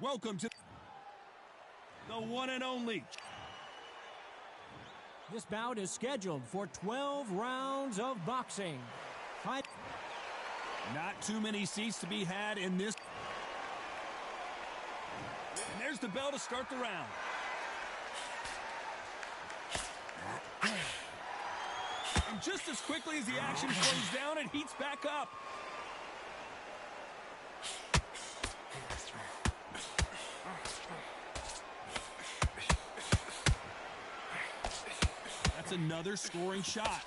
Welcome to the one and only. This bout is scheduled for 12 rounds of boxing. Fight. Not too many seats to be had in this. And there's the bell to start the round. And just as quickly as the action slows down, it heats back up. That's another scoring shot.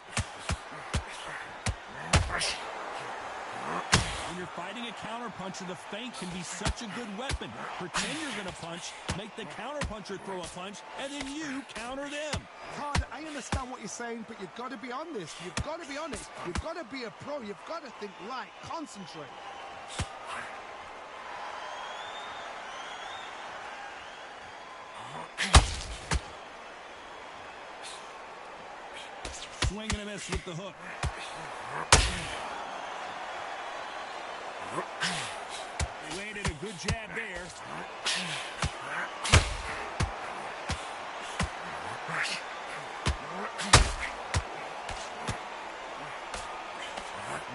When you're fighting a counterpuncher, the feint can be such a good weapon. Pretend you're going to punch, make the counterpuncher throw a punch, and then you counter them. Todd, I understand what you're saying, but you've got to be honest. You've got to be honest. You've got to be a pro. You've got to think right. Concentrate. Swing and a miss with the hook. They landed a good jab there.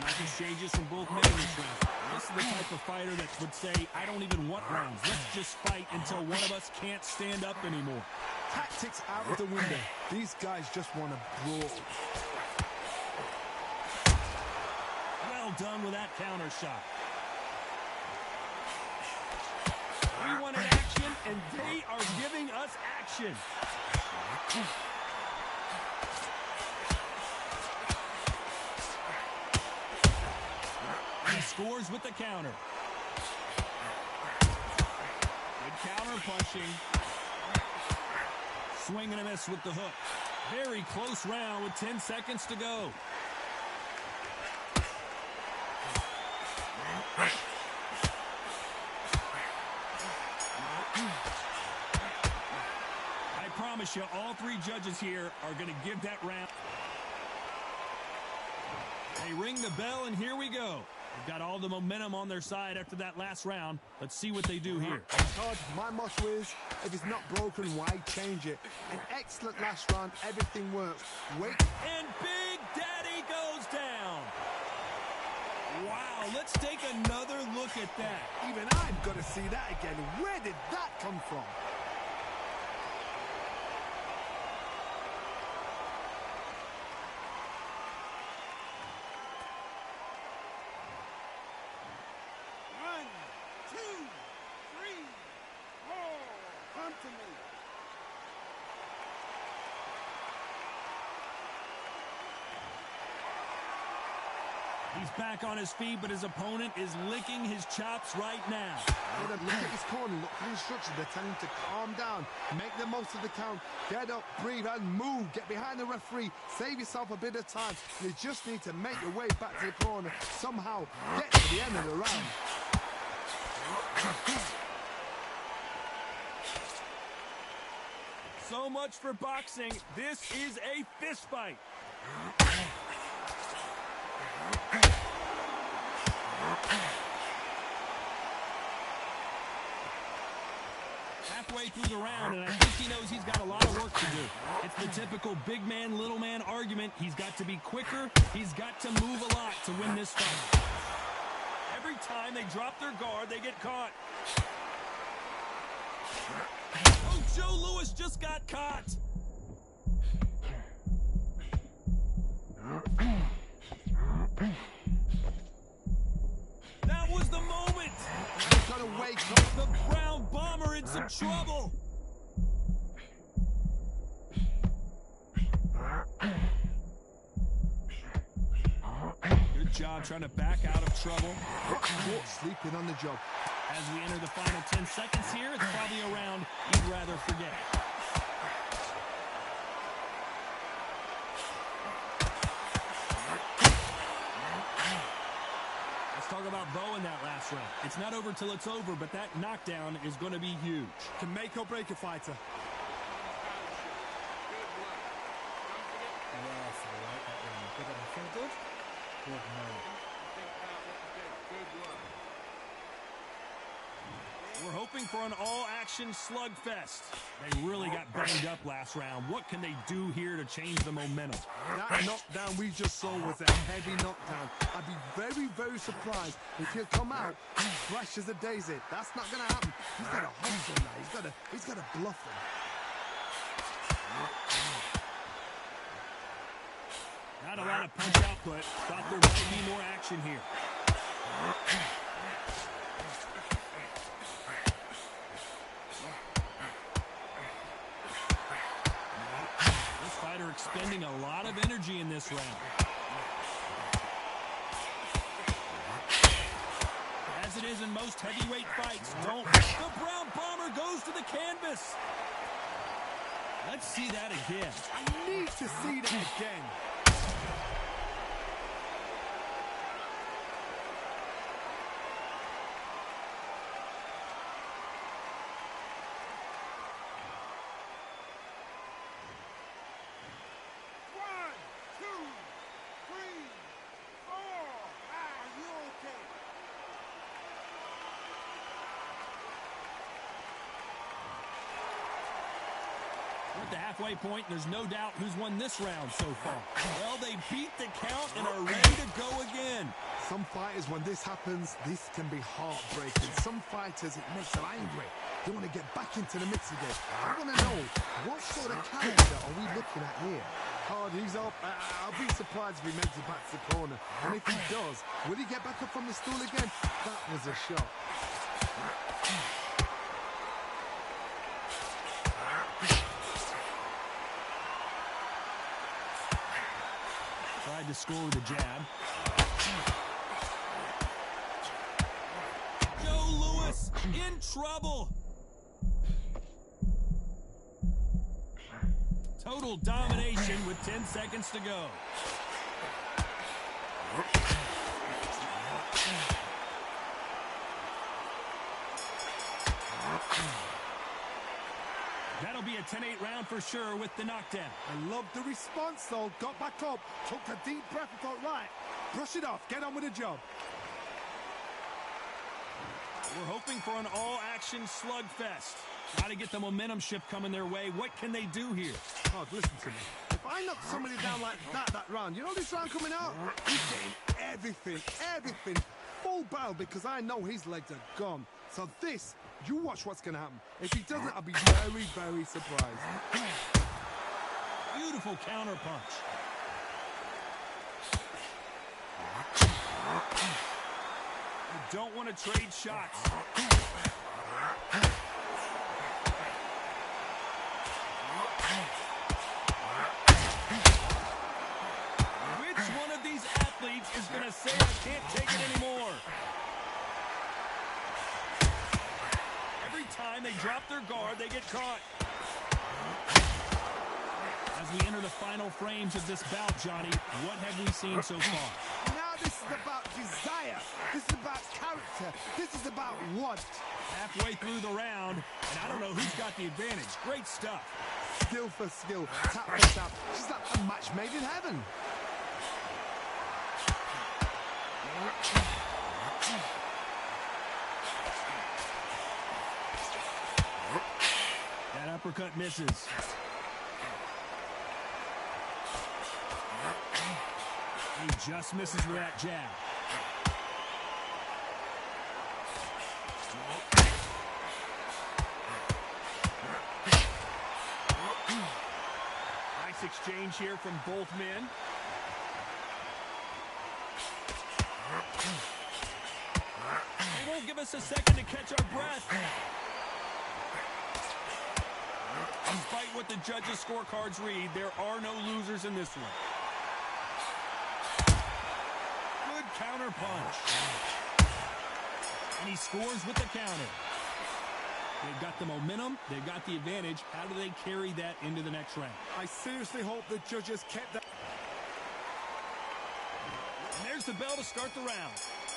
Nice exchanges from both men in this round. This is the type of fighter that would say, I don't even want rounds. Let's just fight until one of us can't stand up anymore. Tactics out of the window. These guys just want to brawl. Well done with that counter shot. We wanted action, and they are giving us action. He scores with the counter. Good counter punching. Swing and a miss with the hook. Very close round with 10 seconds to go. I promise you, all three judges here are going to give that round. They ring the bell, and here we go. They've got all the momentum on their side after that last round. Let's see what they do here. Todd, my motto is, if it's not broken, why change it? An excellent last round. Everything works. Wait. And Big Daddy goes down. Wow, let's take another look at that. Even I've got to see that again. Where did that come from? He's back on his feet, but his opponent is licking his chops right now. Look at his corner. Look for the instructions. They're telling him to calm down. Make the most of the count. Get up, breathe, and move. Get behind the referee. Save yourself a bit of time. You just need to make your way back to the corner. Somehow get to the end of the round. So much for boxing. This is a fist fight. Halfway through the round, and I think he knows he's got a lot of work to do. It's the typical big man, little man argument. He's got to be quicker. He's got to move a lot to win this fight. Every time they drop their guard, they get caught. Oh, Joe Louis just got caught. That was the moment. He's got to wake up. The ground bomber in some trouble. Good job trying to back out of trouble. Sleeping on the job. As we enter the final 10 seconds here, it's probably a round you'd rather forget. Let's talk about Bowe in that last round. It's not over till it's over, but that knockdown is going to be huge. Can make or break a fighter. Yes, I like that one. Did it feel good? Good man. We're hoping hoping for an all-action slugfest. They really got banged up last round. What can they do here to change the momentum? That knockdown we just saw was a heavy knockdown. I'd be very, very surprised if he'll come out and fresh as a daisy. That's not going to happen. He's got to hustle now. He's got to bluff him. Not a lot of punch output. Thought there might be more action here. This fighter expending a lot of energy in this round. As it is in most heavyweight fights, the Brown Bomber goes to the canvas. Let's see that again. I need to see that again. At the halfway point, there's no doubt who's won this round so far. Well, they beat the count and are ready to go again. Some fighters, when this happens, this can be heartbreaking. Some fighters, it makes them angry. They want to get back into the mix again. I want to know, what sort of character are we looking at here? Hard, he's up. I'll be surprised if he makes it back to the corner. And if he does, will he get back up from the stool again? That was a shot. Tried to score with a jab. Joe Louis in trouble. Total domination with 10 seconds to go. That'll be a 10-8 round for sure with the knockdown. I love the response, though. Got back up, took a deep breath and thought, right, brush it off, get on with the job. We're hoping for an all-action slugfest. Got to get the momentum shift coming their way. What can they do here? Oh, listen to me. If I knock somebody down like that round, you know this round coming out? He's getting everything, full barrel, because I know his legs are gone. So this, you watch what's going to happen. If he doesn't, I'll be very, very surprised. Beautiful counter punch. You don't want to trade shots. Which one of these athletes is going to say, I can't take it anymore? Every time they drop their guard, they get caught. As we enter the final frames of this bout, Johnny, what have we seen so far? Now this is about desire. This is about character. This is about want. Halfway through the round, and I don't know who's got the advantage. Great stuff. Skill for skill, tap for tap. She's like a match made in heaven. That uppercut misses. He just misses with that jab. Nice exchange here from both men. They won't give us a second to catch our breath. Despite what the judges' scorecards read, there are no losers in this one. Good counter punch. And he scores with the counter. They've got the momentum. They've got the advantage. How do they carry that into the next round? I seriously hope the judges kept that. And there's the bell to start the round.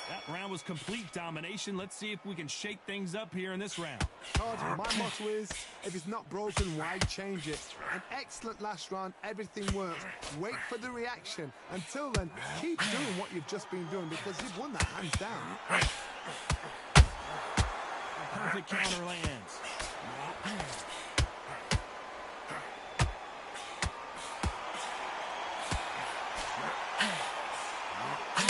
That round was complete domination. Let's see if we can shake things up here in this round. Todd, my motto is, if it's not broken, why change it? An excellent last round. Everything works. Wait for the reaction. Until then, keep doing what you've just been doing because you've won that hands down. perfect counter lands.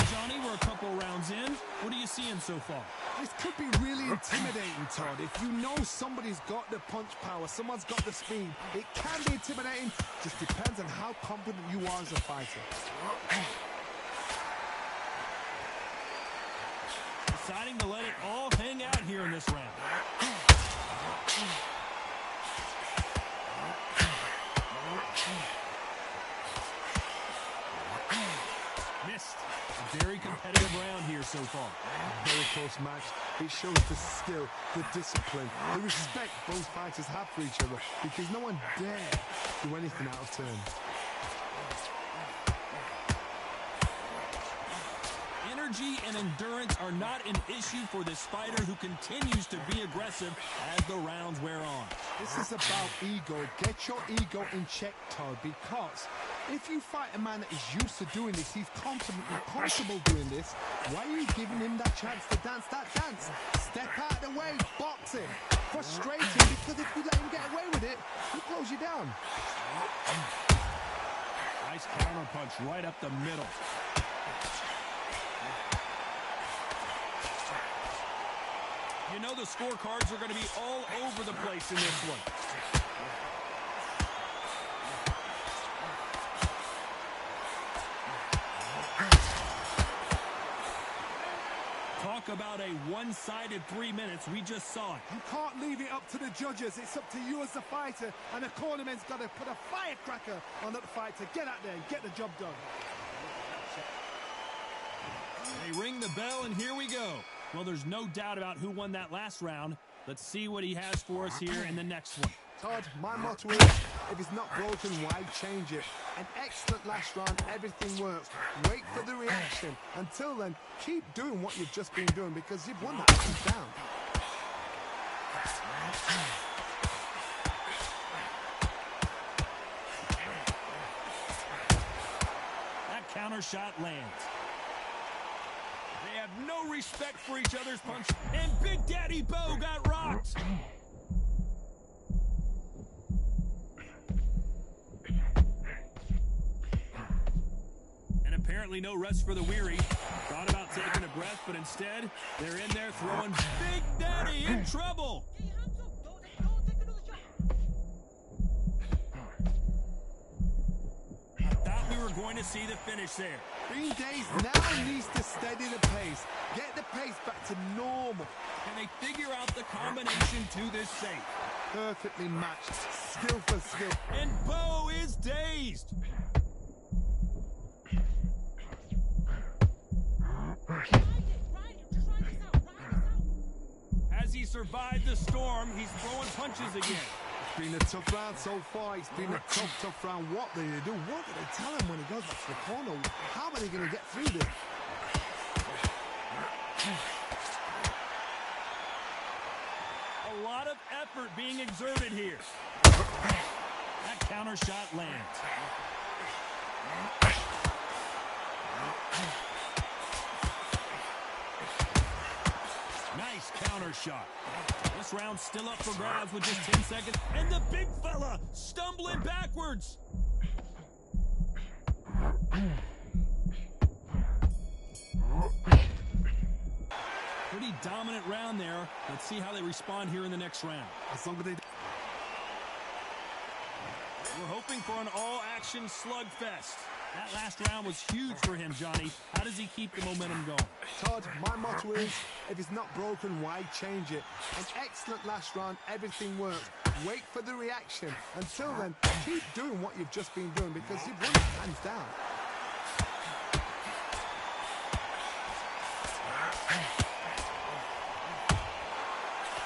Johnny, we're a couple rounds in. What are you seeing so far? This could be really intimidating, Todd. If you know somebody's got the punch power, someone's got the speed, it can be intimidating. Just depends on how confident you are as a fighter. Deciding to let it all hang out here in this round. Missed. A very competitive round here so far. Very close match. It shows the skill, the discipline, the respect both fighters have for each other, because no one dare do anything out of turn. Energy and endurance are not an issue for this fighter who continues to be aggressive as the rounds wear on. This is about ego. Get your ego in check, Todd, because if you fight a man that is used to doing this, he's confident and comfortable doing this, why are you giving him that chance to dance that dance? Step out of the way, box him. Frustrating, because if you let him get away with it, he'll close you down. Nice counter punch right up the middle. You know the scorecards are going to be all over the place in this one. Talk about a one-sided 3 minutes. We just saw it. You can't leave it up to the judges. It's up to you as the fighter, and the cornerman's got to put a firecracker on that fight to get out there and get the job done. They ring the bell, and here we go. Well, there's no doubt about who won that last round. Let's see what he has for us here in the next one. Todd, my motto is, if it's not broken, why change it? An excellent last round, everything works. Wait for the reaction. Until then, keep doing what you've just been doing, because you've won that hands down. That counter shot lands. They have no respect for each other's punch, and Big Daddy Bowe got rocked. And apparently no rest for the weary. Thought about taking a breath, but instead, they're in there throwing Big Daddy in trouble. I thought we were going to see the finish there. Green Days now needs to steady the pace. Get the pace back to normal. Can they figure out the combination to this safe? Perfectly matched. Skill for skill. And Bowe is dazed. As he survived the storm, he's throwing punches again. It's been a tough round so far. It's been a tough round. What do they do? What do they tell him when he goes back to the corner? How are they going to get through this? A lot of effort being exerted here. That counter shot lands. Nice counter shot. This round's still up for grabs with just 10 seconds. And the big fella stumbling backwards. Pretty dominant round there. Let's see how they respond here in the next round. As long as they... We're hoping for an all-action slugfest. That last round was huge for him, Johnny. How does he keep the momentum going? Todd, my motto is, if it's not broken, why change it? An excellent last round, everything works. Wait for the reaction. Until then, keep doing what you've just been doing, because you've won it hands down.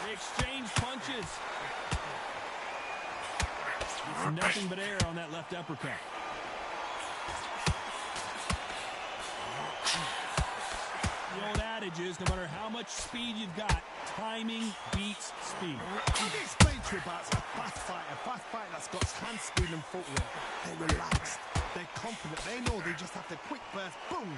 They exchange punches. It's nothing but air on that left uppercut. The old adage is, no matter how much speed you've got, timing beats speed. Let me explain to you about a fast fighter that's got hand speed and footwork. They're relaxed. They're confident. They know they just have to quick burst. Boom!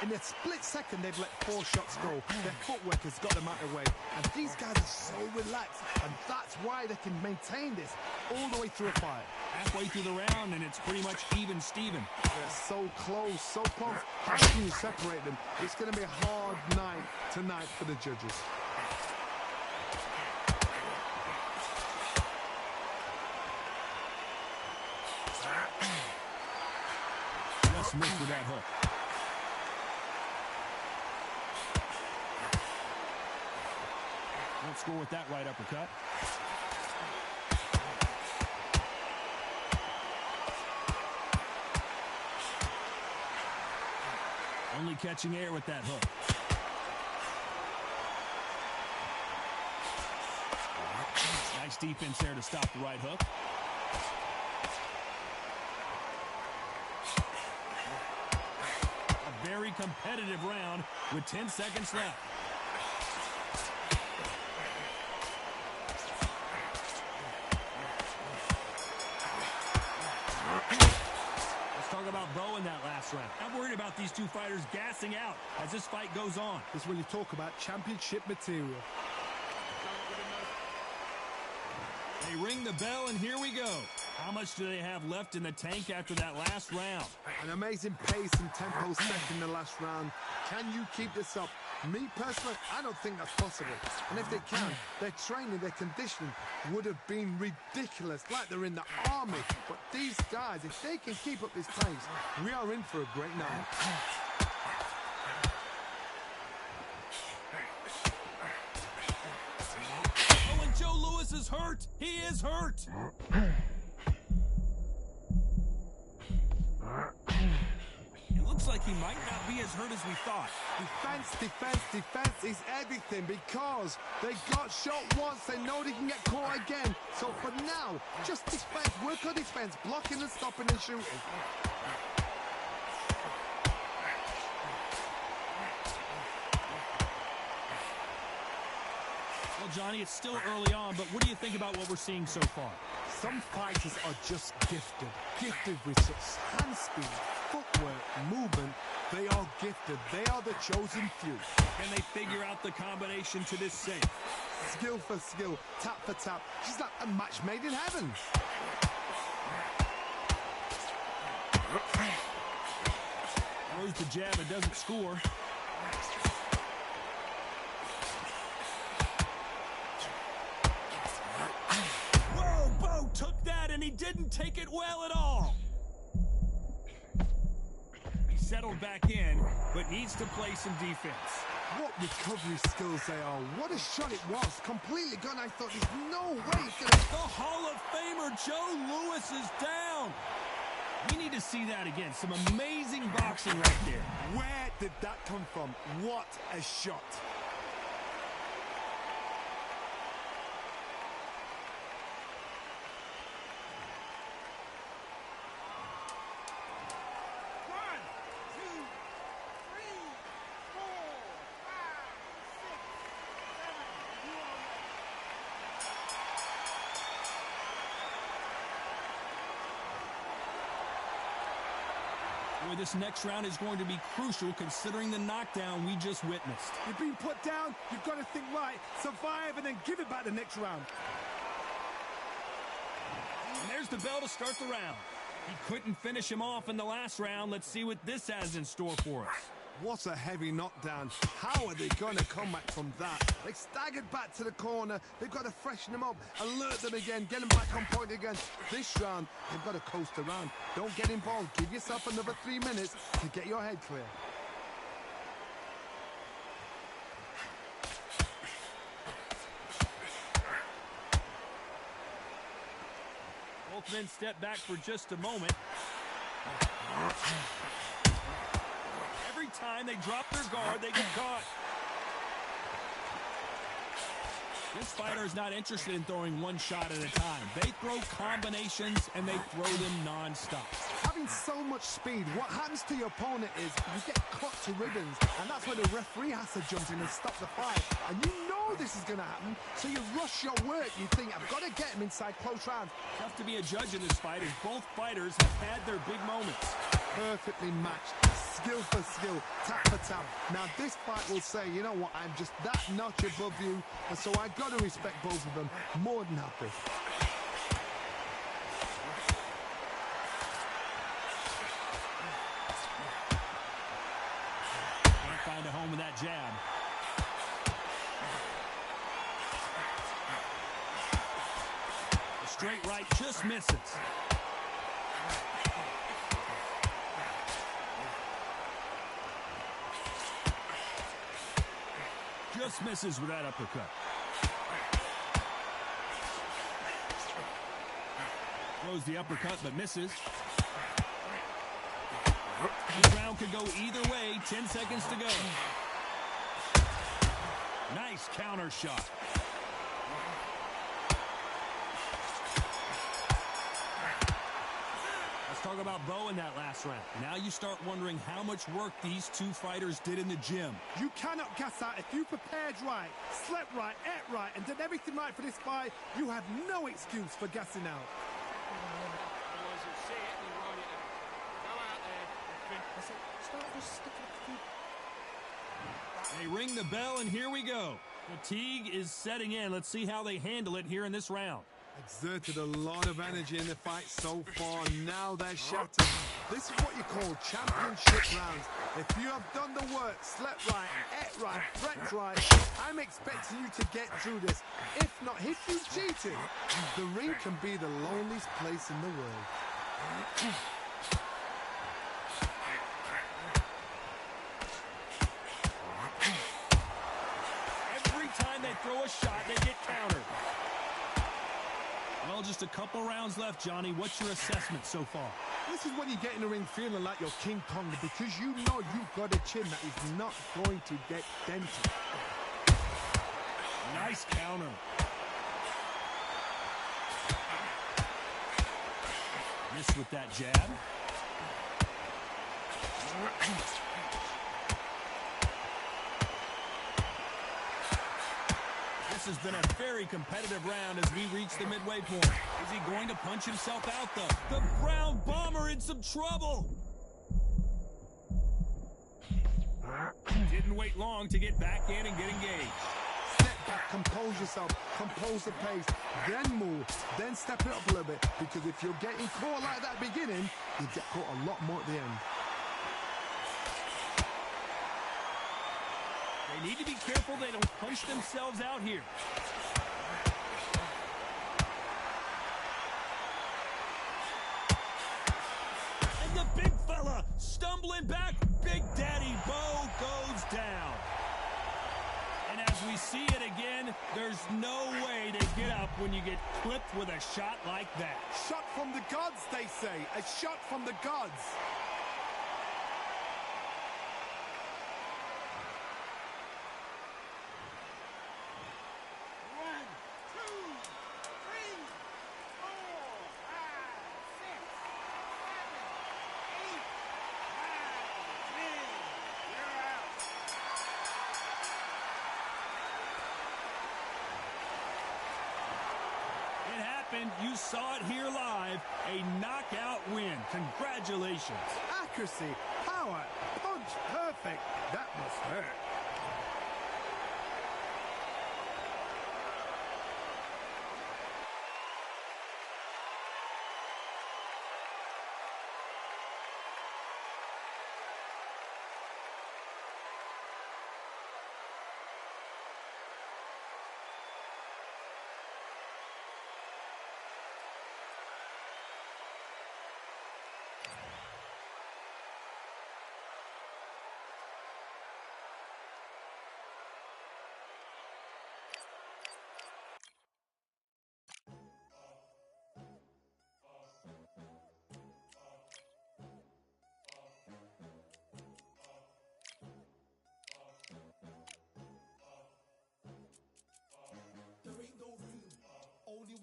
In a split second, they've let 4 shots go. Their footwork has got them out of the way. And these guys are so relaxed. And that's why they can maintain this all the way through a fight. Halfway through the round, and it's pretty much even Steven. They're so close, so close. How can you separate them? It's going to be a hard night tonight for the judges. Just missed with that hook. Won't score with that right uppercut. Only catching air with that hook. Nice defense there to stop the right hook. A very competitive round with 10 seconds left. About Bowe in that last round. I'm worried about these two fighters gassing out as this fight goes on. This is when you talk about championship material. They ring the bell, and here we go. How much do they have left in the tank after that last round? An amazing pace and tempo set in the last round. Can you keep this up? Me personally, I don't think that's possible. And if they can, their training, their conditioning would have been ridiculous, like they're in the army. But these guys, if they can keep up this pace, we are in for a great night. Oh, and Joe Louis is hurt. He is hurt. Looks like he might not be as hurt as we thought. Defense, defense, defense is everything because they got shot once. They know they can get caught again. So for now, just defense, work on defense, blocking and stopping and shooting. Well, Johnny, it's still early on, but what do you think about what we're seeing so far? Some fighters are just gifted. Gifted with such hand speed, footwork, movement. They are gifted. They are the chosen few. Can they figure out the combination to this safe? Skill for skill, tap for tap. She's like a match made in heaven. Throws the jab and doesn't score. Took that, and he didn't take it well at all. He settled back in, but needs to play some defense. What recovery skills they are. What a shot it was. Completely gone. I thought there's no way it's gonna... The Hall of Famer Joe Louis is down. We need to see that again. Some amazing boxing right there. Where did that come from? What a shot. Boy, this next round is going to be crucial considering the knockdown we just witnessed. You've been put down, you've got to think right, survive, and then give it back the next round. And there's the bell to start the round. He couldn't finish him off in the last round. Let's see what this has in store for us. What a heavy knockdown. How are they going to come back from that? They staggered back to the corner. They've got to freshen them up, alert them again, get them back on point again. This round, they've got to coast around. Don't get involved. Give yourself another 3 minutes to get your head clear. Both men step back for just a moment. Every time they drop their guard, they get caught. This fighter is not interested in throwing one shot at a time. They throw combinations, and they throw them non-stop. Having gain so much speed, what happens to your opponent is you get cut to ribbons, and that's where the referee has to jump in and stop the fight. And you know this is going to happen, so you rush your work. You think, I've got to get him inside close rounds. Tough to be a judge in this fight as both fighters have had their big moments. Perfectly matched, skill for skill, tap for tap. Now this fight will say, you know what, I'm just that notch above you, and so I got to respect both of them more than happy. Can't find a home with that jab. The straight right just misses. Just misses with that uppercut. Throws the uppercut but misses. This round could go either way. 10 seconds to go. Nice counter shot. Talk about Bowe in that last round. Now you start wondering how much work these two fighters did in the gym. You cannot gas out. If you prepared right, slept right, ate right, and did everything right for this fight, you have no excuse for gassing out. They ring the bell, and here we go. Fatigue is setting in. Let's see how they handle it here in this round. Exerted a lot of energy in the fight so far. Now they're shattered. This is what you call championship rounds. If you have done the work, slept right, ate right, prepped right, I'm expecting you to get through this. If not, if you cheated, the ring can be the loneliest place in the world. Every time they throw a shot, they get countered. Well, just a couple rounds left, Johnny. What's your assessment so far? This is when you get in the ring feeling like you're King Kong, because you know you've got a chin that is not going to get dented. Nice counter. Missed with that jab. This has been a very competitive round as we reach the midway point. Is he going to punch himself out, though? The Brown Bomber in some trouble. Didn't wait long to get back in and get engaged. Step back, compose yourself, compose the pace, then move, then step it up a little bit, because if you're getting caught like that beginning, you get caught a lot more at the end. They need to be careful they don't punch themselves out here. And the big fella stumbling back. Big Daddy Bowe goes down. And as we see it again, there's no way to get up when you get clipped with a shot like that. Shot from the gods, they say. A shot from the gods. You saw it here live. A knockout win. Congratulations. Accuracy, power, punch, perfect. That must hurt.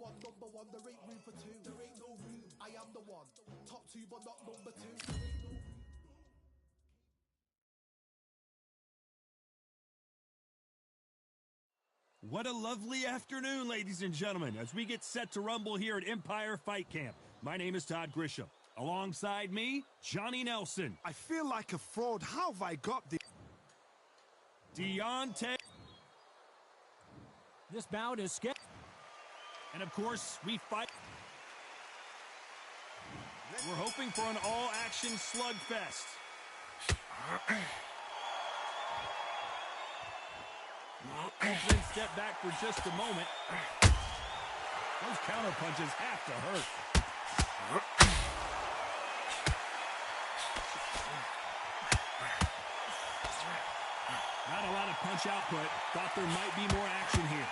one, number one, there ain't room for two. There ain't no room. I am the one. Top two, but not number two. What a lovely afternoon, ladies and gentlemen, as we get set to rumble here at Empire Fight Camp. My name is Todd Grisham. Alongside me, Johnny Nelson. I feel like a fraud. How have I got the... Deontay. This bout is scheduled. And of course, we fight. We're hoping for an all-action slugfest. Then step back for just a moment. Those counter punches have to hurt. Not a lot of punch output. Thought there might be more action here.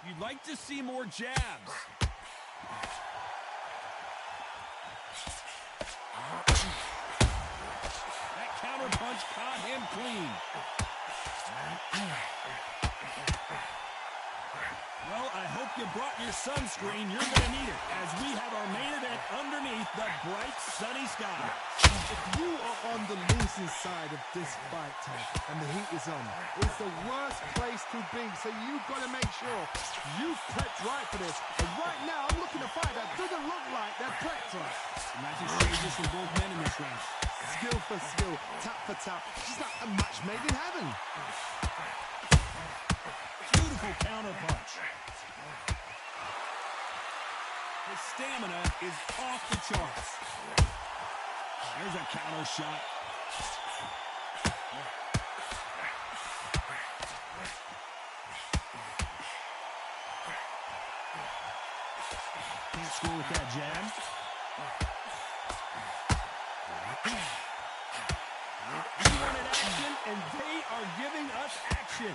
You'd like to see more jabs. That counter punch caught him clean. Well, I hope you brought your sunscreen. You're going to need it as we have our main event underneath the bright sunny sky. If you are on the losing side of this fight, Ted, and the heat is on, it's the worst place to be, so you've got to make sure you've prepped right for this. And right now, I'm looking to fight that doesn't look like they're prepped right. Matching stages from both men in this round. Skill for skill, tap for tap, just like a match made in heaven. Beautiful counter punch. His stamina is off the charts. There's a counter shot. Can't score with that jab. We wanted action, and they are giving us action.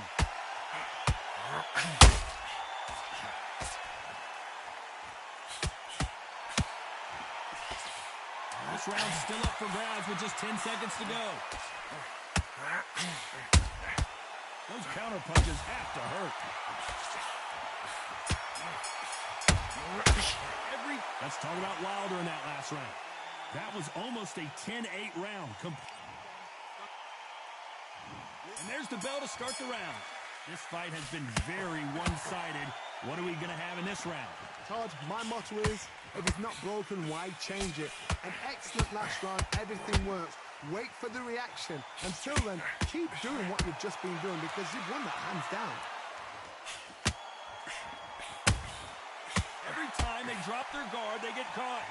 This round's still up for grabs with just 10 seconds to go. Those counter punches have to hurt. Let's talk about Wilder in that last round. That was almost a 10-8 round. And there's the bell to start the round. This fight has been very one-sided. What are we going to have in this round? Todd, my motto is, if it's not broken, why change it? An excellent last round, everything works. Wait for the reaction. Until then, keep doing what you've just been doing because you've won that hands down. Every time they drop their guard, they get caught.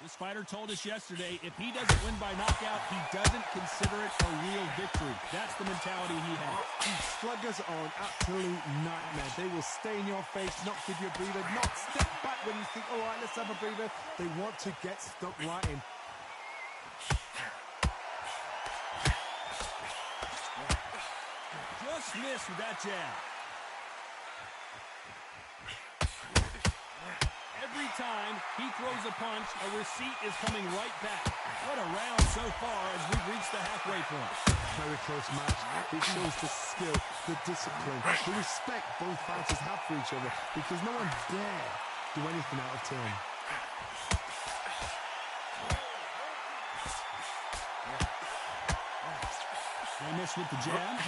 This fighter told us yesterday, if he doesn't win by knockout, he doesn't consider it a real victory. That's the mentality he has. These sluggers are an absolute nightmare. They will stay in your face, not give you a breather, not step back when you think, all right, let's have a breather. They want to get stuck right in. Just missed with that jab. Every time he throws a punch, a receipt is coming right back. What a round so far as we've reached the halfway point. Very close match. It shows the skill, the discipline, the respect both fighters have for each other because no one dare do anything out of turn. They missed with the jab.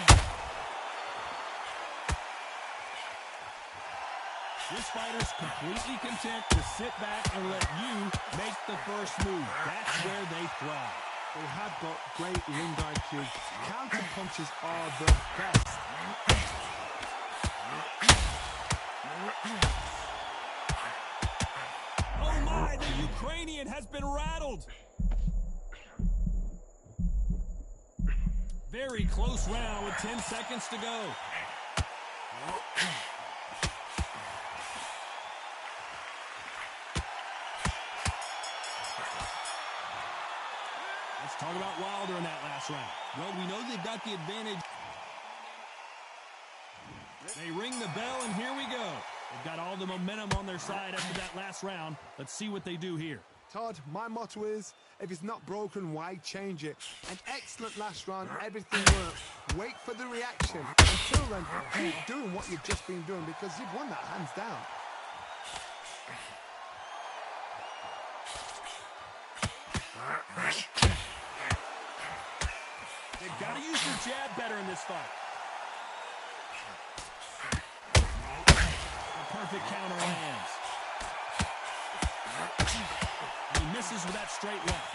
This fighter's completely content to sit back and let you make the first move. That's where they thrive. They have got great ring IQ. Counter punches are the best. Oh my, the Ukrainian has been rattled. Very close round with 10 seconds to go. Let's talk about Wilder in that last round. Well, we know they've got the advantage. They ring the bell, and here we go. They've got all the momentum on their side after that last round. Let's see what they do here. Todd, my motto is, if it's not broken, why change it? An excellent last round, everything works. Wait for the reaction. Until then, keep doing what you've just been doing because you've won that hands down. They've got to use their jab better in this fight. A perfect counter lands. He misses with that straight left.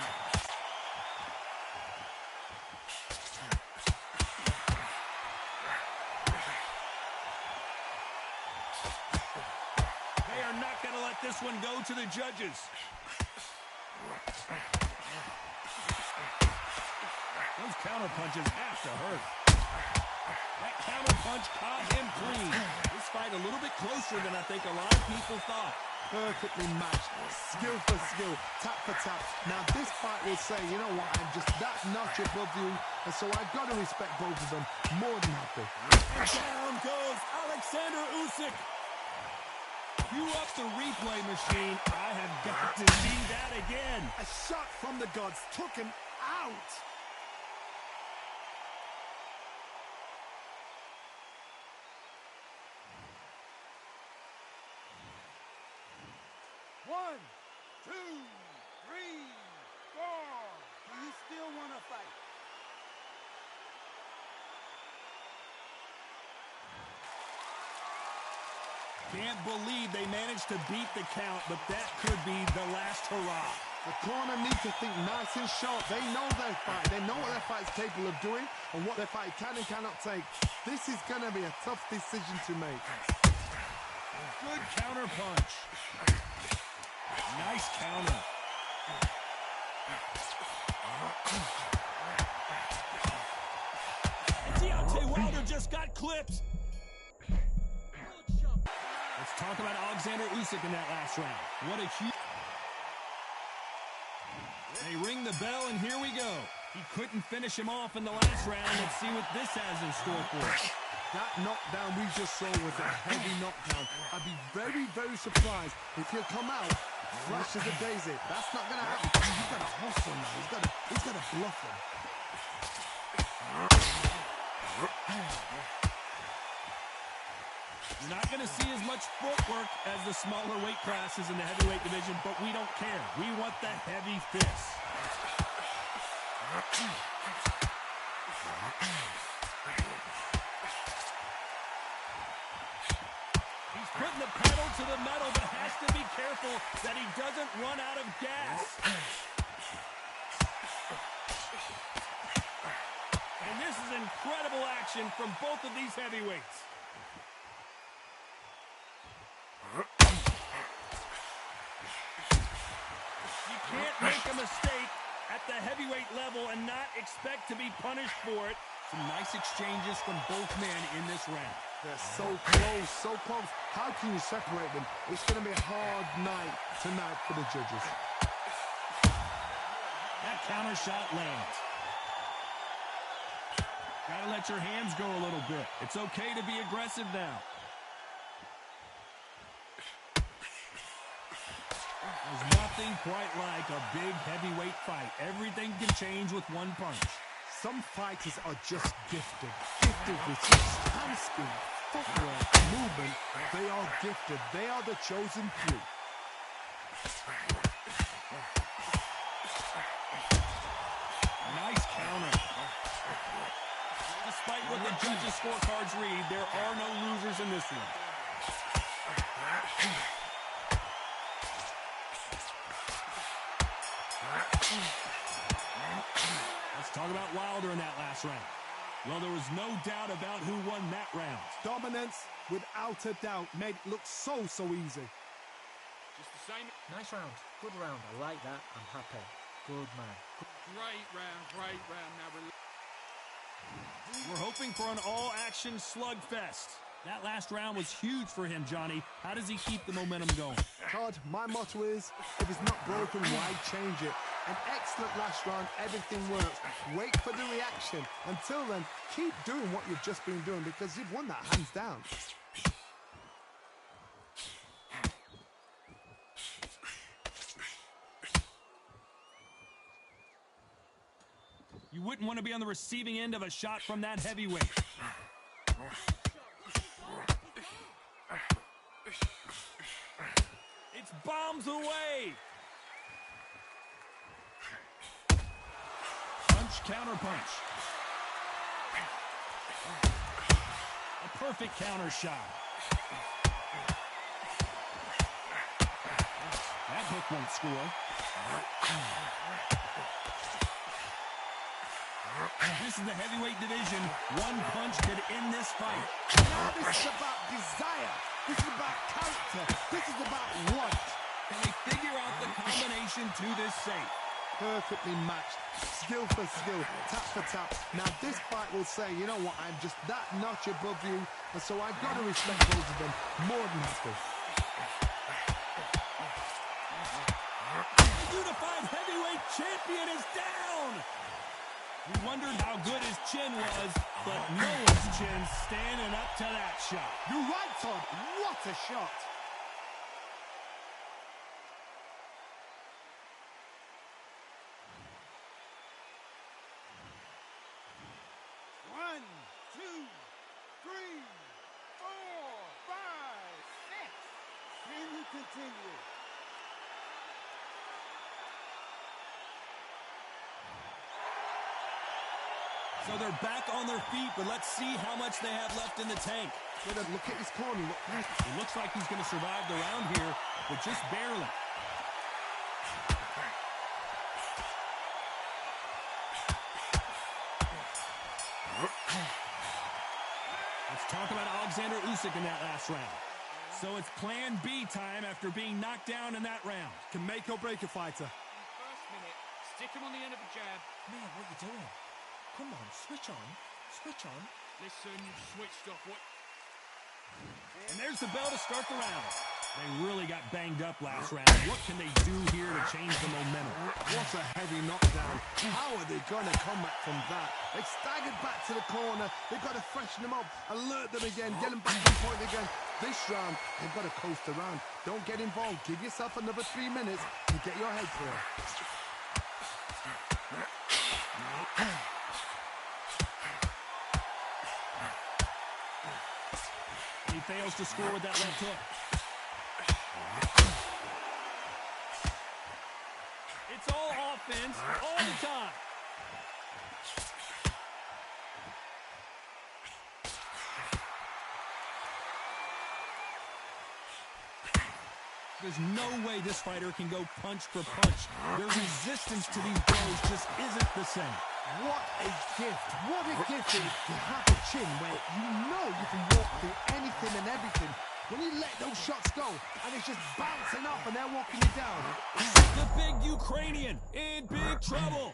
They are not going to let this one go to the judges. Those counter punches have to hurt. That counter punch caught him clean. This fight a little bit closer than I think a lot of people thought. Perfectly matched, skill for skill, tap for tap. Now this fight will say, you know what, I'm just that notch above you, and so I've got to respect both of them. More than happy. And down goes Alexander Usyk. Cue up the replay machine. I have got to see that again. A shot from the gods took him out. One, two, three, four. Do you still want to fight? Can't believe they managed to beat the count, but that could be the last hurrah. The corner needs to think nice and sharp. They know their fight. They know what their fight's capable of doing and what their fight can and cannot take. This is going to be a tough decision to make. Good counter punch. Nice counter. And Deontay Wilder just got clipped. Let's talk about Alexander Usyk in that last round. What a huge... They ring the bell, and here we go. He couldn't finish him off in the last round. Let's see what this has in store for us. That knockdown we just saw was a heavy knockdown. I'd be very, very surprised if he'll come out flash as a daisy. That's not going to happen. He's got to hustle now. He's got to bluff him. You're not going to see as much footwork as the smaller weight classes in the heavyweight division, but we don't care. We want the heavy fists. He's putting the pedal to the metal, but has to be careful that he doesn't run out of gas. And this is incredible action from both of these heavyweights. You can't make a mistake at the heavyweight level and not expect to be punished for it. Some nice exchanges from both men in this round. They're so close, so close. How can you separate them? It's going to be a hard night tonight for the judges. That counter shot lands. Gotta let your hands go a little bit. It's okay to be aggressive now. There's nothing quite like a big heavyweight fight. Everything can change with one punch. Some fighters are just gifted. Gifted with hand speed, footwork, movement. They are gifted. They are the chosen few. Nice counter. Despite what the judges' scorecards read, there are no losers in this one. Let's talk about Wilder in that last round. Well, there was no doubt about who won that round. Dominance, without a doubt, made it look so easy. Just the same. Nice round. Good round. I like that. I'm happy. Good man. Great round, great round. Now we're hoping for an all-action slugfest. That last round was huge for him, Johnny. How does he keep the momentum going? Todd, my motto is, if it's not broken, why change it? An excellent last round, everything works. Wait for the reaction. Until then, keep doing what you've just been doing because you've won that hands down. You wouldn't want to be on the receiving end of a shot from that heavyweight. It's bombs away. Punch, counter punch. A perfect counter shot. That hook won't score. This is the heavyweight division. One punch could end this fight. Now this is about desire. This is about character. This is about want. Can they figure out the combination to this safe? Perfectly matched. Skill for skill. Tap for tap. Now this fight will say, you know what, I'm just that notch above you. And so I've got to respect both of them more than happy. The unified heavyweight champion is down. We wondered how good his chin was, but Noah's chin standing up to that shot. You're right, Todd. What a shot. One, two, three, four, five, six. Can you continue? So they're back on their feet, but let's see how much they have left in the tank. Look at his corner. Look. It looks like he's going to survive the round here, but just barely. Let's talk about Alexander Usyk in that last round. So it's plan B time after being knocked down in that round. Can make or break a fighter. First minute, stick him on the end of a jab. Man, what you doing? Come on, switch on. Switch on. Listen, you've switched off. What? And there's the bell to start the round. They really got banged up last round. What can they do here to change the momentum? What a heavy knockdown. How are they going to come back from that? They staggered back to the corner. They've got to freshen them up, alert them again, get them back on point again. This round, they've got to coast around. Don't get involved. Give yourself another 3 minutes to get your head clear. He fails to score with that left hook. It's all offense all the time. There's no way this fighter can go punch for punch. Their resistance to these blows just isn't the same. What a gift. What a gift it is to have a chin where you know you can walk through anything and everything. When you let those shots go and it's just bouncing off and they're walking you down. The big Ukrainian in big trouble.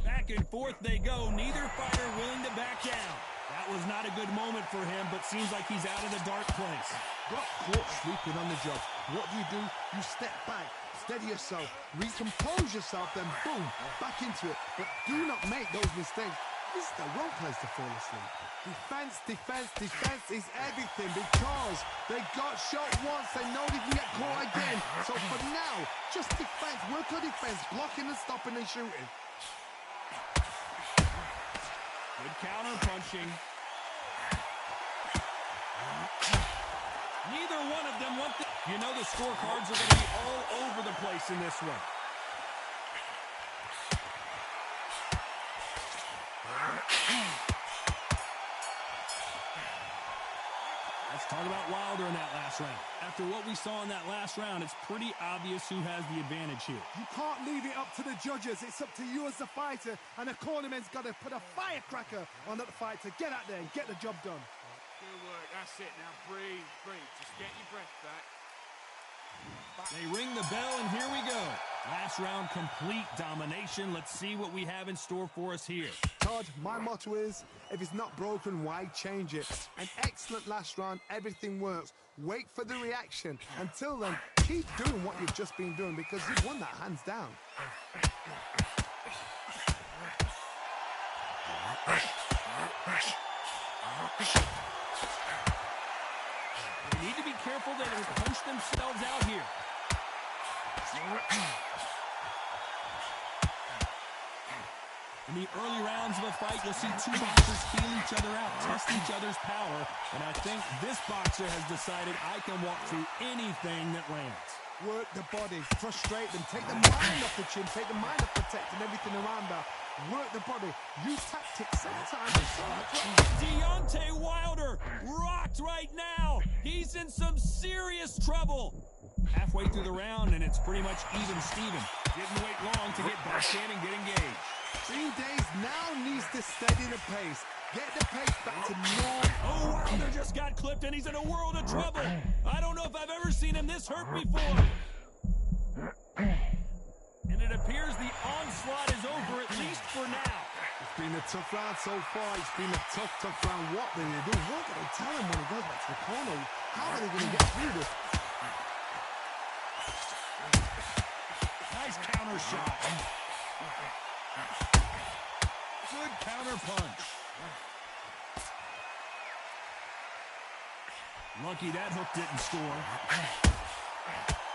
Back and forth they go. Neither fighter willing to back down. That was not a good moment for him, but seems like he's out of the dark place. Got caught sleeping on the job. What do? You step back, steady yourself, recompose yourself, then boom, back into it. But do not make those mistakes. This is the wrong place to fall asleep. Defense, defense, defense is everything because they got shot once. They know they can get caught again. So for now, just defense, work on defense, blocking and stopping and shooting. Good counter punching. Neither one of them want the... You know the scorecards are going to be all over the place in this one. Let's talk about Wilder in that last round. After what we saw in that last round, it's pretty obvious who has the advantage here. You can't leave it up to the judges. It's up to you as the fighter, and the cornerman's got to put a firecracker on that fighter. Get out there and get the job done. Good work. That's it. Now breathe, breathe. Just get your breath back. They ring the bell, and here we go. Last round, complete domination. Let's see what we have in store for us here. Todd, my motto is, if it's not broken, why change it? An excellent last round, everything works. Wait for the reaction. Until then, keep doing what you've just been doing because you've won that hands down. They need to be careful they don't punch themselves out here. In the early rounds of a fight, you'll see two boxers feel each other out, test each other's power, and I think this boxer has decided I can walk through anything that lands. Work the body, frustrate them, take the mind off the chin, take the mind off protecting everything around that. Work the body, use tactics sometimes. Deontay Wilder rocked right now. He's in some serious trouble. Halfway through the round, and it's pretty much even Steven. Didn't wait long to get back in and get engaged. 3 days now needs to steady the pace. Get the pace back to normal. Oh, Wilder just got clipped, and he's in a world of trouble. I don't know if I've ever seen him this hurt before. And it appears the onslaught is over, at least for now. It's been a tough round so far. It's been a tough round. What are they going to do? What are they tell him when he goes back to the corner? How are they going to get through this? Nice counter shot. Good counter punch. Lucky that hook didn't score.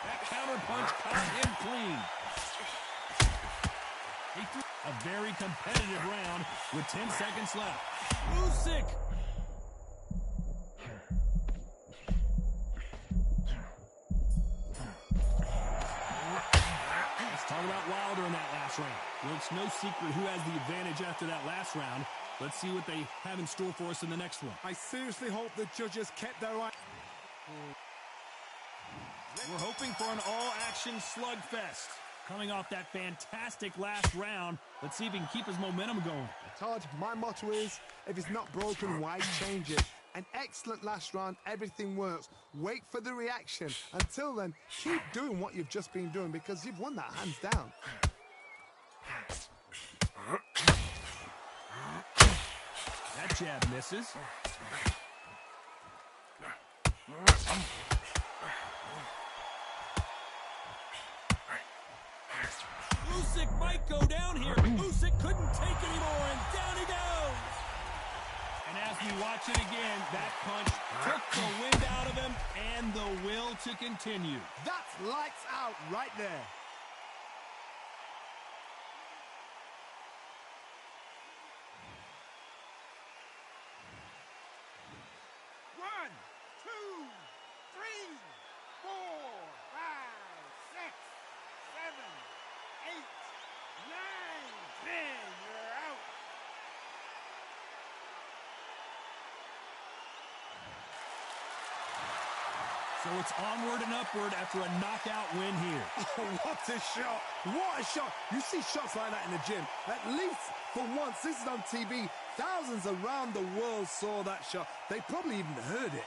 That counter punch caught him clean. He threw a very competitive round with 10 seconds left. Usyk. Let's talk about Wilder in that last round. Well, it's no secret who has the advantage after that last round. Let's see what they have in store for us in the next one. I seriously hope the judges kept their eye. We're hoping for an all-action slugfest. Coming off that fantastic last round, let's see if he can keep his momentum going. Todd, my motto is, if it's not broken, why change it? An excellent last round, everything works. Wait for the reaction. Until then, keep doing what you've just been doing because you've won that hands down. That jab misses. Usyk might go down here. Usyk couldn't take anymore, and down he goes. And as we watch it again, that punch took the wind out of him and the will to continue. That's lights out right there. One, two, three, 4, 5, 6, 7, 8, 9, 10. You're out. So it's onward and upward after a knockout win here. Oh, what a shot. What a shot. You see shots like that in the gym. At least for once, this is on TV. Thousands around the world saw that shot. They probably even heard it.